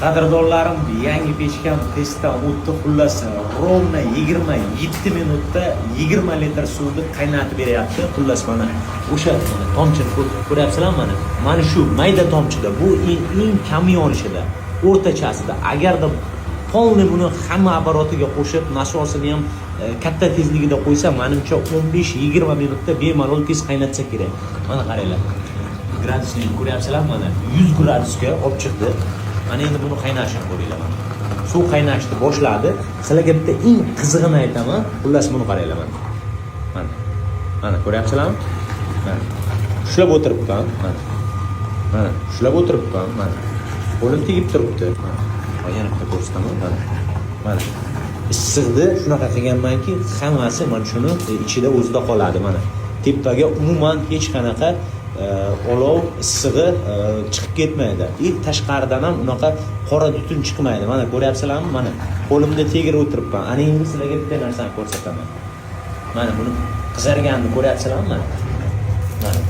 Qadrdonlarim, yangi pechkam testdan o'tdi. Xullas, rovna 27 minutda 20 litr suvni qaynatib beryapti. Xullas mana o'sha tomchini ko'ryapsizlar mana. Mana shu mayda tomchida, bu eng kam yonishida, o'rtachasida. Agarda polni buni hamma apparatiga qo'shib, nasosini ham katta tezligida qo'ysa, menimcha 15-20 minutda bemalol tez qaynatsa kerak. Mana qaranglar. Gradusni ko'ryapsizlar mana 100 gradusga olib chiqdi. Mana endi buni qaynashini ko'ringlar mana. Suv qaynashni boshladi. Sizlarga bitta eng qizig'ini aytaman. Xullas buni qaranglar mana. Mana. Mana ko'ryapsizlarmi? Mana. Ushlab o'tiribman. Mana. Mana, ushlab o'tiribman. Mana. Qo'lim tegib turibdi. Mana. Yana bitta ko'rsataman. Mana. Mana. Issiqni shunaqa qilganmanki, hammasi mana shuni ichida o'zida qoladi mana. Tepaga umuman hech qanaqa olov issig'i chiqib ketmaydi. Tashqaridan ham unaqa qora tutun chiqmaydi. Mana ko'ryapsizlarmi? Mana qo'limda tegirib o'tiribman. Ana endi sizlarga bitta narsani ko'rsataman. Mana buni qizarganini ko'ryapsizlarmi? Mana.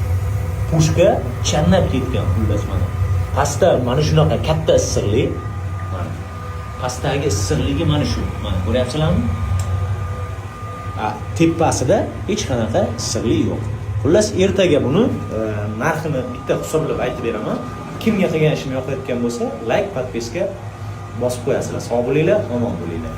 Pushka channab ketgan xullas mana. Pastda mana shunaqa katta issiqlik. Mana. Pastdagi issiqligi mana shu. Mana ko'ryapsizlarmi? Tepasida hech qanaqa issiqlik yo'q. Xullas ertaga buni narxini bitta hisoblab aytib beraman. Kimga qilgan ishim yoqayotgan bo'lsa, like, podpiska bosib qo'yasizlar. Sog' bo'linglar, omon bo'linglar.